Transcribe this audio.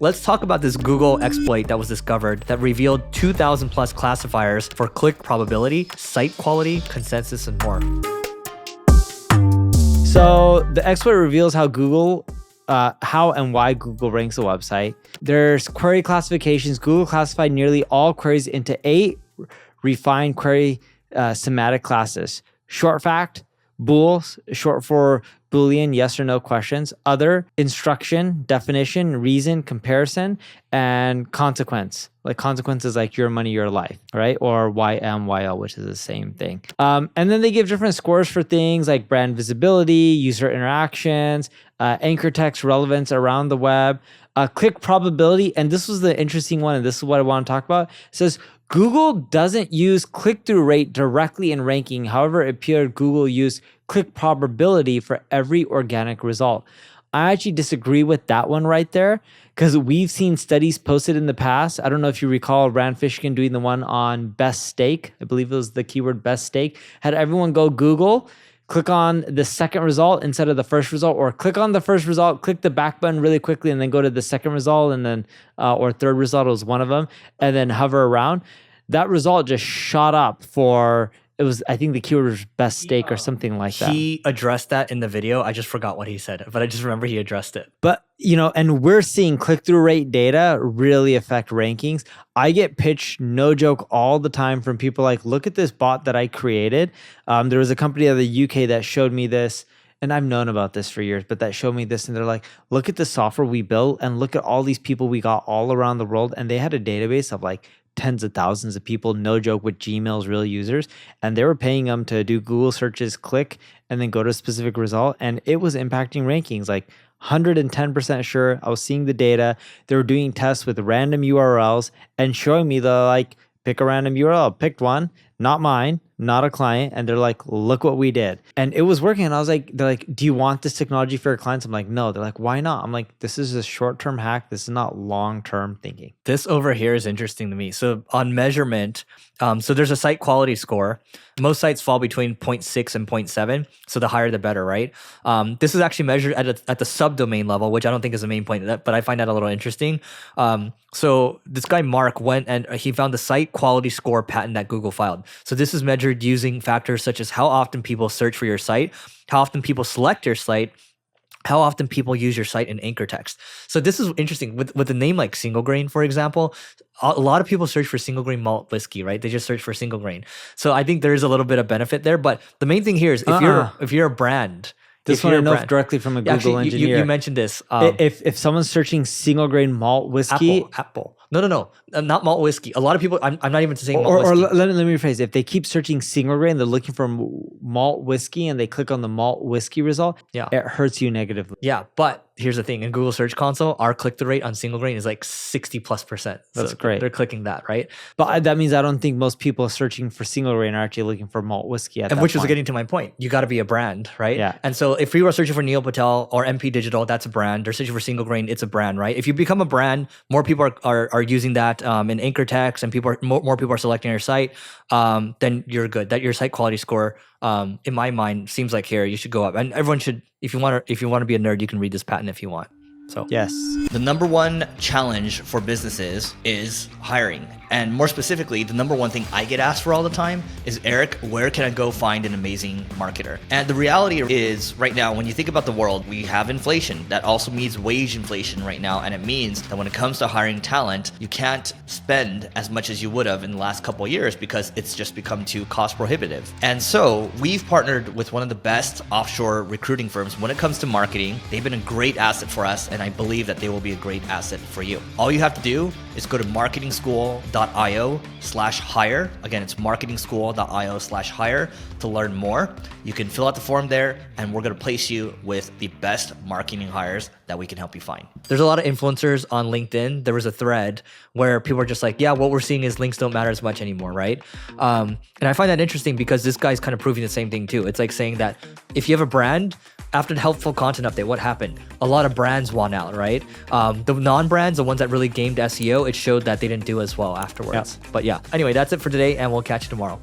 let's talk about this Google exploit that was discovered that revealed 2,000 plus classifiers for click probability, site quality, consensus, and more. So the exploit reveals how and why Google ranks a website. There's query classifications. Google classified nearly all queries into 8 refined query semantic classes. Short fact, bool, short for Boolean, yes or no questions, other, instruction, definition, reason, comparison, and consequence. Like consequence is like your money, your life, right? Or YM, YL, which is the same thing. And then they give different scores for things like brand visibility, user interactions, anchor text relevance around the web, click probability. And this was the interesting one, and this is what I want to talk about. It says, Google doesn't use click-through rate directly in ranking. However, it appeared Google used click probability for every organic result. I actually disagree with that one right there because we've seen studies posted in the past. I don't know if you recall Rand Fishkin doing the one on best steak. I believe it was the keyword best steak. Had everyone go Google, click on the second result instead of the first result, or click on the first result, click the back button really quickly, and then go to the second result, and then or third result was one of them, and then hover around. That result just shot up for, it was, I think the keyword was best steak or something like that. He addressed that in the video. I just forgot what he said, but I just remember he addressed it. But, you know, and we're seeing click-through rate data really affect rankings. I get pitched, no joke, all the time from people like, look at this bot that I created. There was a company out of the UK that showed me this, and I've known about this for years, but that showed me this, and they're like, look at the software we built and look at all these people we got all around the world. And they had a database of like tens of thousands of people, no joke, with Gmail's real users. And they were paying them to do Google searches, click, and then go to a specific result. And it was impacting rankings, like 110% sure. I was seeing the data. They were doing tests with random URLs and showing me the like, pick a random URL, picked one, not mine, not a client. And they're like, look what we did. And it was working. And I was like, they're like, do you want this technology for your clients? I'm like, no. They're like, why not? I'm like, this is a short-term hack. This is not long-term thinking. This over here is interesting to me. So on measurement, so there's a site quality score. Most sites fall between 0.6 and 0.7. So the higher, the better, right? This is actually measured at the subdomain level, which I don't think is the main point, but I find that a little interesting. So this guy, Mark, went and he found the site quality score patent that Google filed. So this is measured using factors such as how often people search for your site, how often people select your site, how often people use your site in anchor text. So this is interesting. With a name like single grain, for example, a lot of people search for single grain malt whiskey, right? They just search for single grain. So I think there is a little bit of benefit there. But the main thing here is if you're a brand, this one I know directly from a Google engineer. You mentioned this. If someone's searching single grain malt whiskey, Apple. No, not malt whiskey. A lot of people. I'm not even saying malt whiskey. Or let me rephrase. If they keep searching single grain, they're looking for malt whiskey, and they click on the malt whiskey result. Yeah, it hurts you negatively. Yeah, but here's the thing: in Google Search Console, our click-through rate on single grain is like 60+%. That's great. They're clicking that, right? But that means I don't think most people searching for single grain are actually looking for malt whiskey at that point. Which was getting to my point. You got to be a brand, right? Yeah. And so if we were searching for Neil Patel or MP Digital, that's a brand. They're searching for single grain, it's a brand, right? If you become a brand, more people are using that in anchor text, and more people are selecting your site, then you're good. That your site quality score, in my mind, seems like here you should go up. And everyone should, if you want to be a nerd, you can read this patent if you want. So yes. The number one challenge for businesses is hiring. And more specifically, the number one thing I get asked for all the time is, Eric, where can I go find an amazing marketer? And the reality is right now, when you think about the world, we have inflation. That also means wage inflation right now. And it means that when it comes to hiring talent, you can't spend as much as you would have in the last couple of years because it's just become too cost prohibitive. And so we've partnered with one of the best offshore recruiting firms when it comes to marketing. They've been a great asset for us, and I believe that they will be a great asset for you. All you have to do is go to marketingschool.io/hire. Again, it's marketingschool.io/hire to learn more. You can fill out the form there, and we're going to place you with the best marketing hires that we can help you find. There's a lot of influencers on LinkedIn. There was a thread where people are just like, yeah, what we're seeing is links don't matter as much anymore, right? And I find that interesting because this guy's kind of proving the same thing too. It's like saying that if you have a brand, after the helpful content update, what happened? A lot of brands won out, right? The non-brands, the ones that really gamed SEO, it showed that they didn't do as well afterwards. Yeah. But yeah, anyway, that's it for today, and we'll catch you tomorrow.